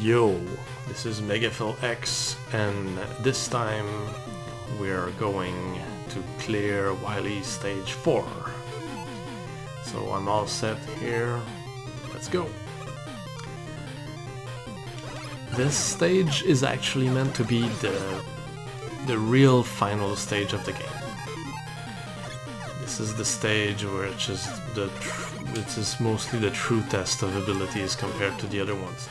Yo, this is MegaPhilX, and this time we're going to clear Wily stage 4. So I'm all set here, let's go. This stage is actually meant to be the real final stage of the game. This is the stage where it is mostly the true test of abilities compared to the other ones.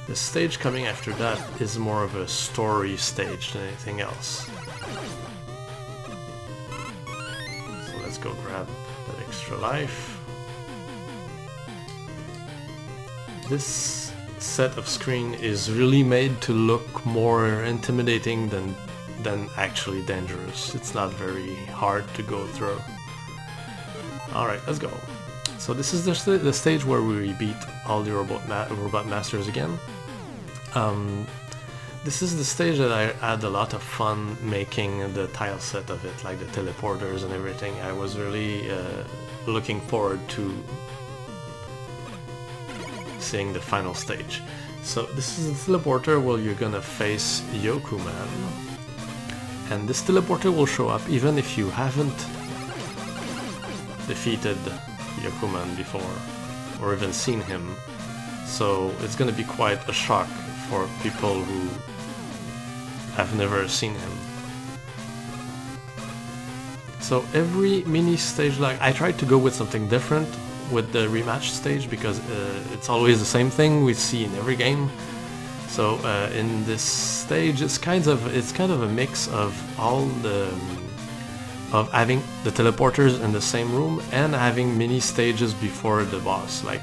The stage coming after that is more of a story stage than anything else. So let's go grab that extra life. This set of screen is really made to look more intimidating than actually dangerous. It's not very hard to go through. Alright, let's go. So this is the stage where we beat all the robot masters again. This is the stage that I had a lot of fun making the tile set of it, like the teleporters and everything. I was really looking forward to seeing the final stage. So this is the teleporter where you're gonna face Yokuman, and this teleporter will show up even if you haven't defeated Yokuman before or even seen him. So it's gonna be quite a shock for people who have never seen him. So every mini stage, like I tried to go with something different with the rematch stage because it's always the same thing we see in every game. So in this stage, it's kind of a mix of having the teleporters in the same room and having mini stages before the boss. Like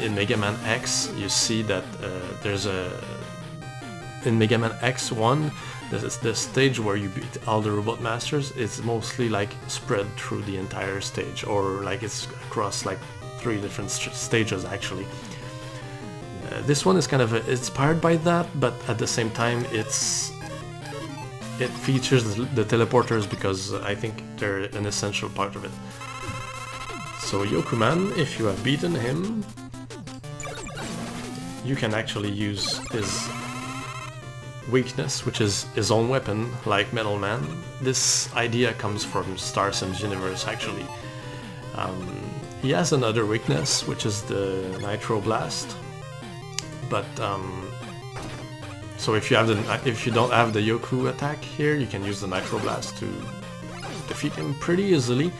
in Mega Man X, you see that in Mega Man X1, the stage where you beat all the robot masters is mostly like spread through the entire stage, or like it's across like 3 different stages actually. This one is kind of inspired by that, but at the same time it features the teleporters because I think they're an essential part of it. So Yokuman, if you have beaten him, you can actually use his weakness, which is his own weapon, like Metal Man. This idea comes from Star Sim's universe actually. He has another weakness, which is the Nitro Blast. But so if you don't have the Yoku attack here, you can use the Nitro Blast to defeat him pretty easily.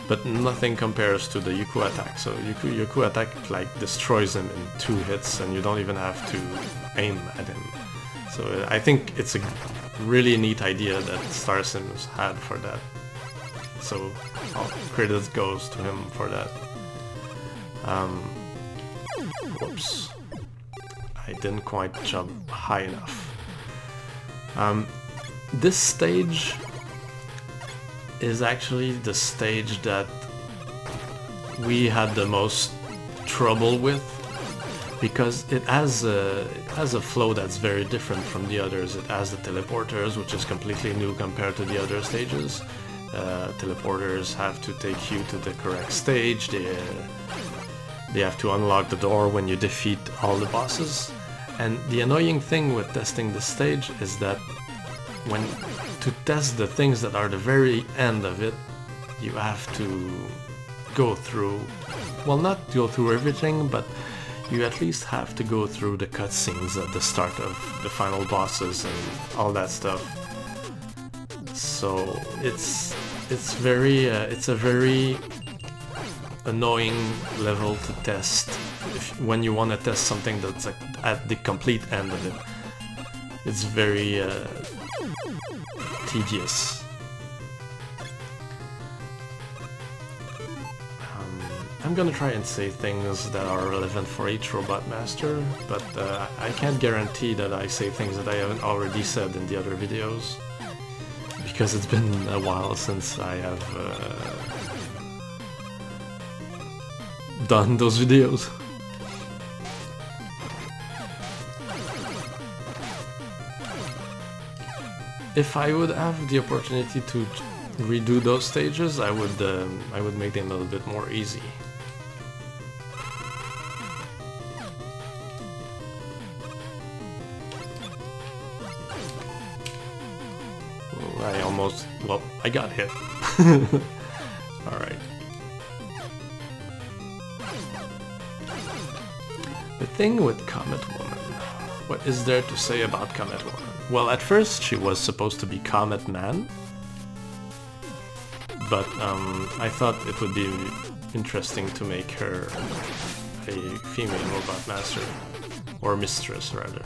But nothing compares to the Yoku attack. So Yoku attack like destroys him in 2 hits, and you don't even have to aim at him. So I think it's a really neat idea that Star Sims had for that. So all credit goes to him for that. Whoops. I didn't quite jump high enough. This stage is actually the stage that we had the most trouble with because it has a flow that's very different from the others. It has the teleporters, which is completely new compared to the other stages. Teleporters have to take you to the correct stage. They have to unlock the door when you defeat all the bosses. And the annoying thing with testing this stage is that to test the things that are the very end of it, you have to go through, well, not go through everything, but you at least have to go through the cutscenes at the start of the final bosses and all that stuff. So it's a very annoying level to test when you want to test something that's like at the complete end of it. It's very tedious. I'm gonna try and say things that are relevant for each robot master, but I can't guarantee that I say things that I haven't already said in the other videos, because it's been a while since I have done those videos. If I would have the opportunity to redo those stages, I would make them a little bit more easy. almost... well, I got hit. Alright. The thing with Comet Woman. What is there to say about Comet Woman? Well, at first she was supposed to be Comet Man. But I thought it would be interesting to make her a female robot master. Or mistress, rather.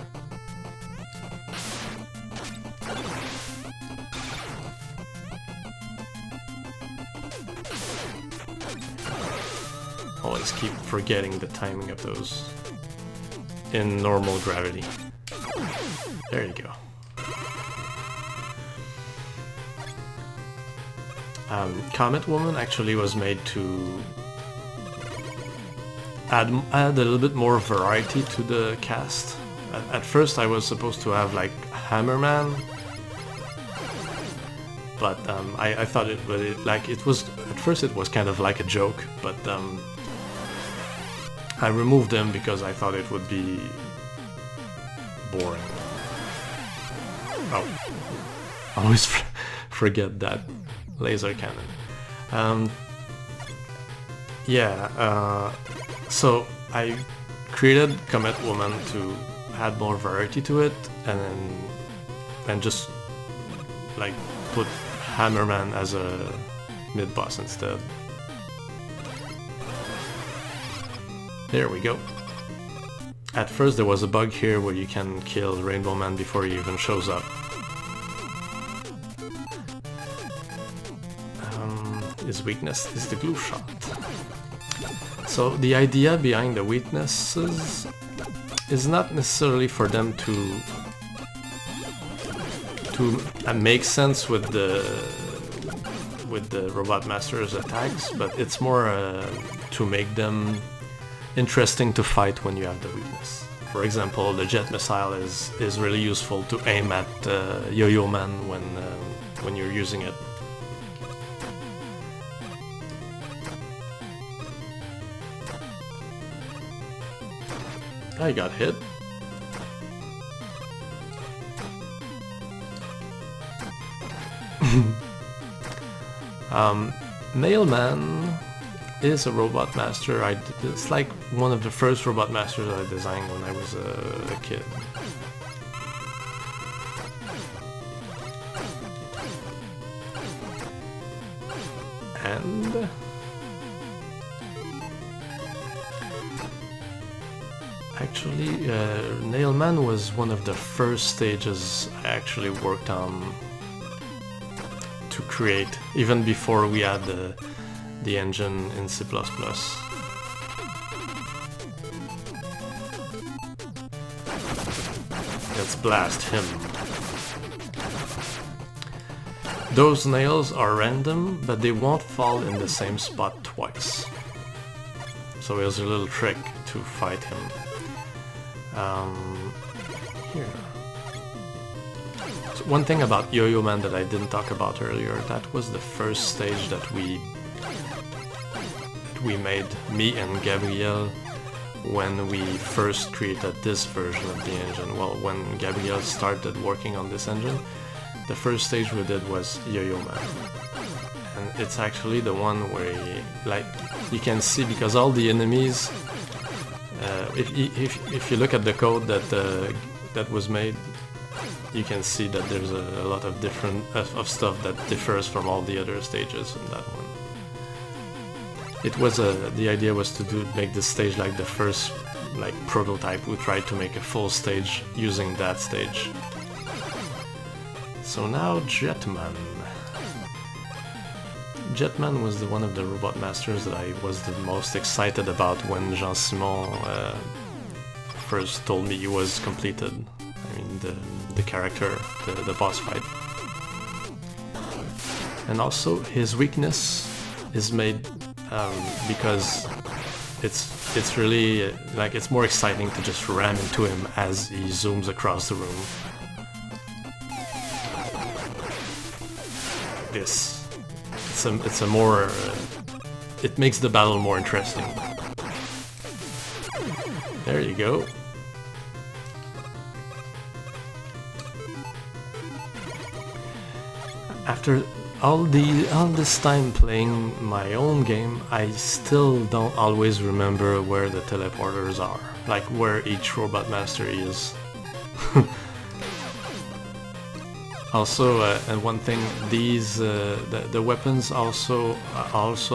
Always keep forgetting the timing of those in normal gravity. There you go. Comet Woman actually was made to add a little bit more variety to the cast. At first I was supposed to have like Hammerman, but I thought it was at first it was kind of like a joke, but I removed him because I thought it would be boring. Oh, I always forget that laser cannon. So I created Comet Woman to add more variety to it, and just like put Hammerman as a mid-boss instead. There we go. At first there was a bug here where you can kill Rainbow Man before he even shows up. His weakness is the glue shot. So the idea behind the weaknesses is not necessarily for them to make sense with the Robot Master's attacks, but it's more to make them interesting to fight when you have the weakness. For example, the jet missile is really useful to aim at Yo-Yo Man when you're using it. I got hit. Mailman is a robot master. It's like one of the first robot masters I designed when I was a kid. And actually, Nailman was one of the first stages I actually worked on to create, even before we had the engine in C++. Let's blast him. Those nails are random, but they won't fall in the same spot twice. So here's a little trick to fight him. Here. So one thing about Yo-Yo Man that I didn't talk about earlier, that was the first stage that we made, me and Gabriel, when we first created this version of the engine. Well, when Gabriel started working on this engine, the first stage we did was Yo-Yo Man. And it's actually the one where, you can see, because all the enemies, if you look at the code that was made, you can see that there's a lot of different stuff that differs from all the other stages in that one. It was the idea was to make this stage like the first prototype. We tried to make a full stage using that stage. So now Jetman. Jetman was one of the robot masters that I was the most excited about when Jean-Simon first told me he was completed. I mean, the character, the boss fight. And also his weakness is made because it's really it's more exciting to just ram into him as he zooms across the room. It's a more it makes the battle more interesting. There you go. after all this time playing my own game, I still don't always remember where the teleporters are, like where each robot master is. Also, and one thing, these the weapons also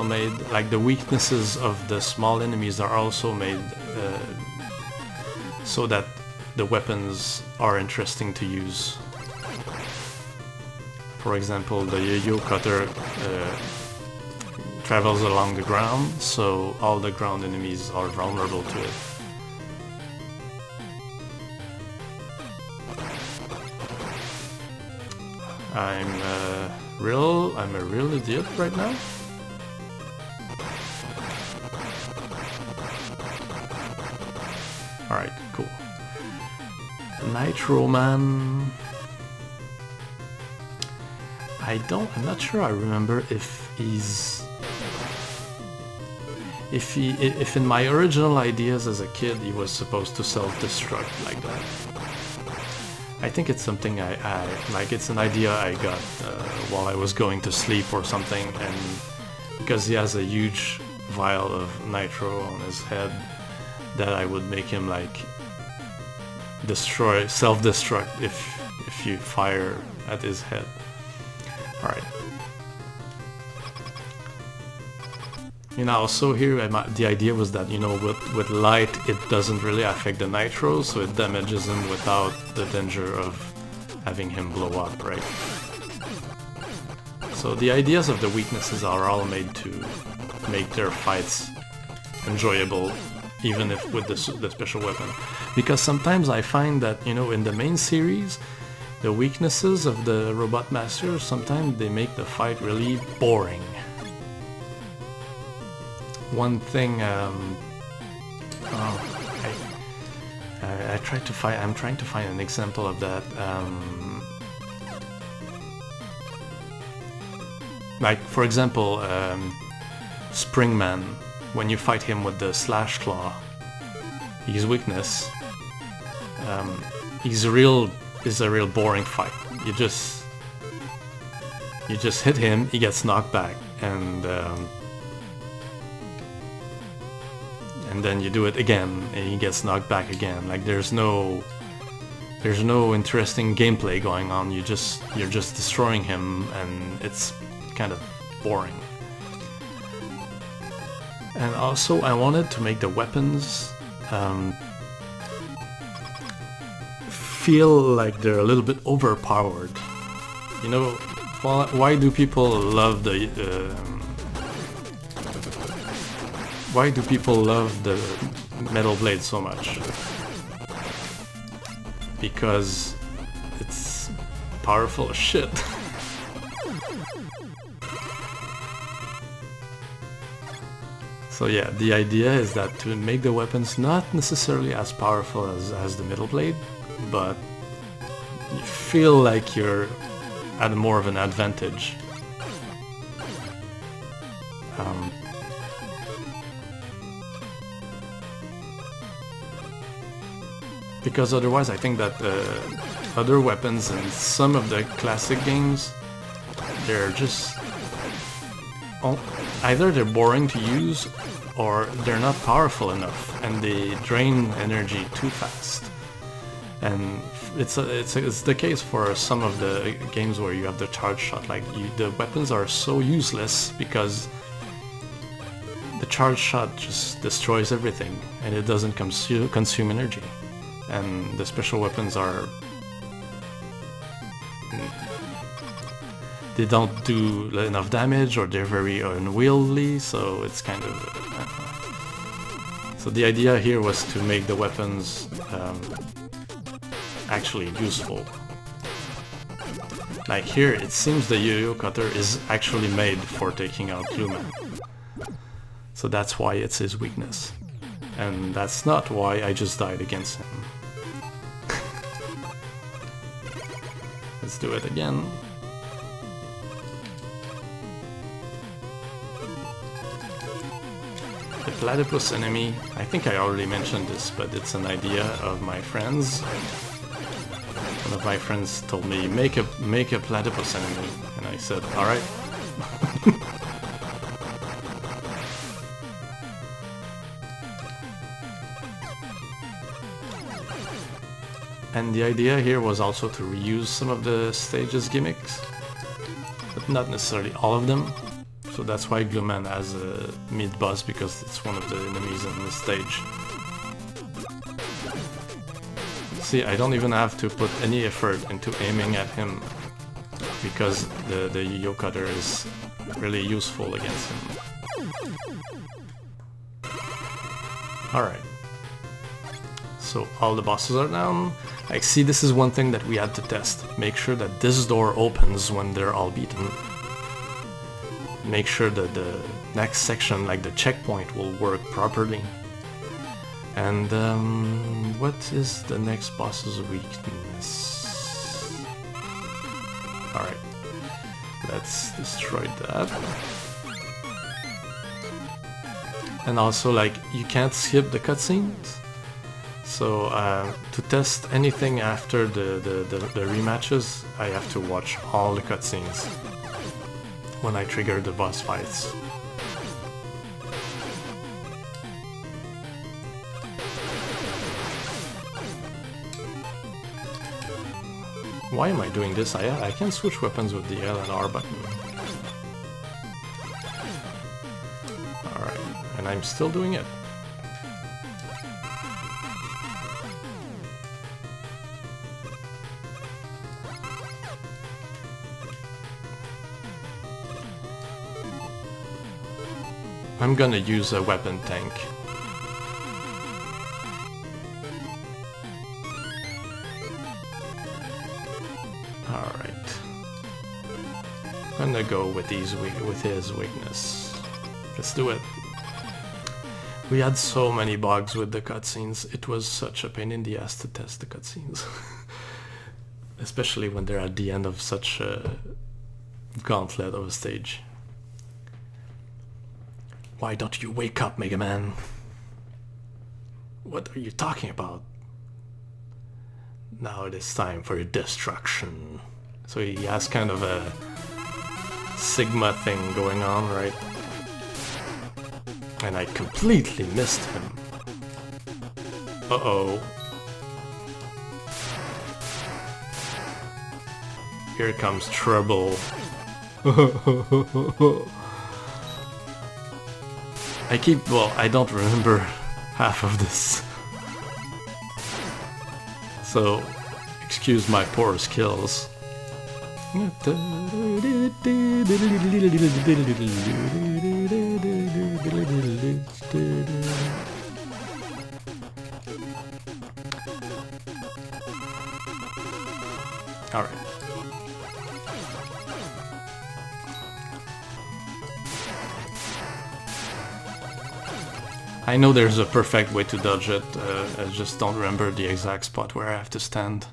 made, like the weaknesses of the small enemies are also made so that the weapons are interesting to use. For example, the yo-yo cutter travels along the ground, so all the ground enemies are vulnerable to it. I'm a real idiot right now. Alright, cool. Nitro Man. I'm not sure I remember if he's... If in my original ideas as a kid he was supposed to self-destruct like that. I think it's something like it's an idea I got while I was going to sleep or something, and because he has a huge vial of nitro on his head, that I would make him like self-destruct if you fire at his head. Alright. You know, also here the idea was that, you know, with light it doesn't really affect the nitro, so it damages him without the danger of having him blow up, right? So the ideas of the weaknesses are all made to make their fights enjoyable, even if with the special weapon. Because sometimes I find that, you know, in the main series, the weaknesses of the robot masters, sometimes they make the fight really boring. One thing, I'm trying to find an example of that. Like, for example, Springman, when you fight him with the Slash Claw, his weakness, is a real boring fight. You just hit him, he gets knocked back, and then you do it again, and he gets knocked back again. Like there's no interesting gameplay going on. You're just destroying him, and it's kind of boring. And also, I wanted to make the weapons feel like they're a little bit overpowered. You know, why do people love the Metal Blade so much? Because it's powerful as shit. So yeah, the idea is that to make the weapons not necessarily as powerful as the Metal Blade, but you feel like you're at more of an advantage. Because otherwise I think that other weapons in some of the classic games, they're just... either they're boring to use, or they're not powerful enough, and they drain energy too fast. And it's the case for some of the games where you have the charge shot. Like the weapons are so useless because the charge shot just destroys everything, and it doesn't consume energy. And the special weapons are... they don't do enough damage, or they're very unwieldy, so it's kind of... So the idea here was to make the weapons actually useful. Like here, it seems the yo-yo cutter is actually made for taking out Lumen. So that's why it's his weakness. And that's not why I just died against him. Let's do it again. The platypus enemy, I think I already mentioned this, but it's an idea of my friends. One of my friends told me, make a platypus enemy, And I said, alright. And the idea here was also to reuse some of the stage's gimmicks, but not necessarily all of them. So that's why Glueman has a mid-boss, because it's one of the enemies on the stage. See, I don't even have to put any effort into aiming at him, because the yo-yo cutter is really useful against him. Alright. So all the bosses are down. Like, see, this is one thing that we had to test. Make sure that this door opens when they're all beaten. Make sure that the next section, like the checkpoint, will work properly. And what is the next boss's weakness? Alright, let's destroy that. And also, like, you can't skip the cutscenes. So to test anything after the rematches, I have to watch all the cutscenes when I trigger the boss fights. Why am I doing this? I can switch weapons with the L and R button. Alright, and I'm still doing it. I'm gonna use a weapon tank. Alright. I'm gonna go with his weakness. Let's do it. We had so many bugs with the cutscenes. It was such a pain in the ass to test the cutscenes. Especially when they're at the end of such a gauntlet of a stage. Why don't you wake up, Mega Man? What are you talking about? Now it is time for your destruction. So he has kind of a Sigma thing going on, right? And I completely missed him. Uh-oh. Here comes trouble. I don't remember half of this. So, excuse my poor skills. Alright. I know there's a perfect way to dodge it, I just don't remember the exact spot where I have to stand.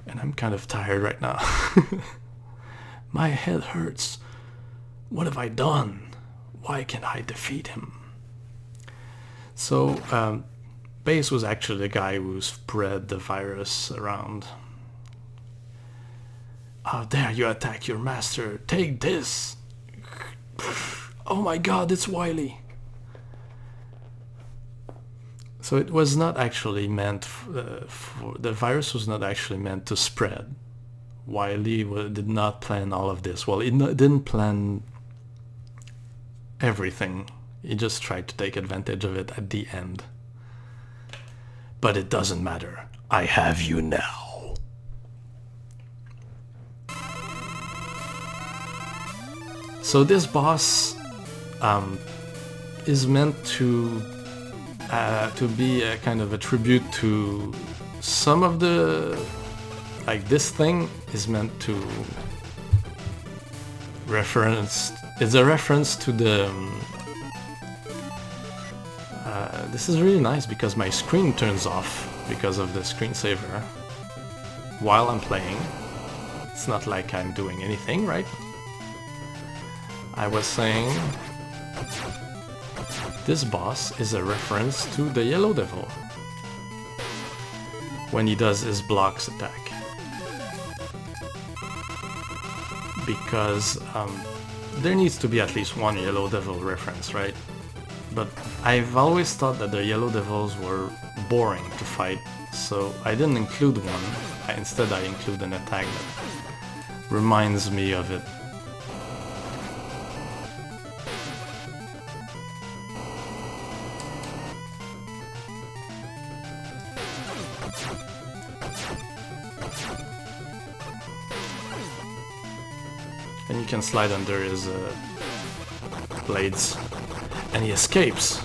And I'm kind of tired right now. My head hurts. What have I done? Why can't I defeat him? So, Base was actually the guy who spread the virus around. How dare you attack your master? Take this! Oh my god, it's Wily! So it was not actually meant the virus was not actually meant to spread. Wily did not plan all of this. Well, it didn't plan everything. He just tried to take advantage of it at the end. But it doesn't matter. I have you now. So this boss is meant to be a kind of a tribute to some of the... Like, this thing is meant to reference... It's a reference to the... this is really nice because my screen turns off because of the screensaver while I'm playing. It's not like I'm doing anything, right? I was saying... This boss is a reference to the Yellow Devil when he does his blocks attack. because there needs to be at least one Yellow Devil reference, right? But I've always thought that the Yellow Devils were boring to fight, so I didn't include one. Instead I include an attack that reminds me of it. And you can slide under his blades. And he escapes.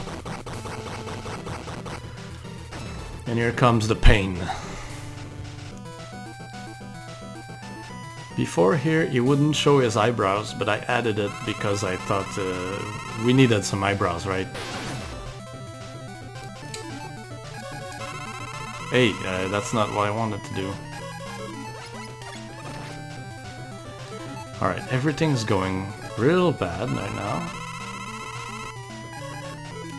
And here comes the pain. Before here he wouldn't show his eyebrows, but I added it because I thought we needed some eyebrows, right? Hey, that's not what I wanted to do. Alright, everything's going real bad right now.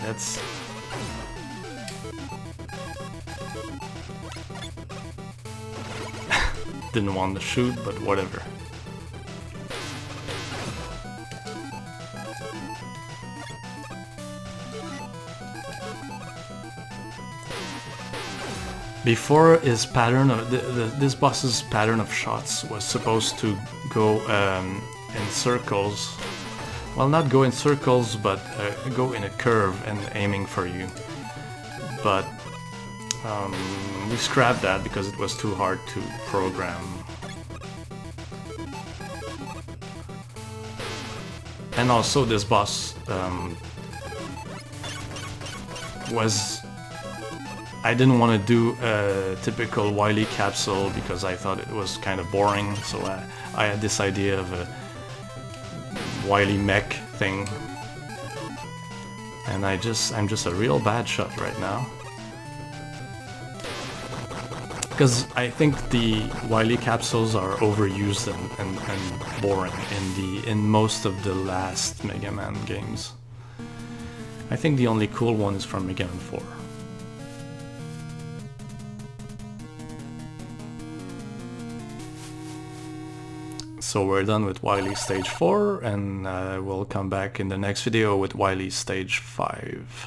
That's... Didn't want to shoot, but whatever. Before his pattern of this boss's pattern of shots was supposed to go in circles. Well, not go in circles, but go in a curve and aiming for you. But we scrapped that because it was too hard to program. And also this boss was... I didn't want to do a typical Wily capsule because I thought it was kind of boring, so I had this idea of a Wily mech thing. And I'm just a real bad shot right now. Because I think the Wily capsules are overused and boring in most of the last Mega Man games. I think the only cool one is from Mega Man 4. So we're done with Wily Stage 4, and we'll come back in the next video with Wily Stage 5.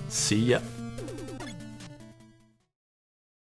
See ya!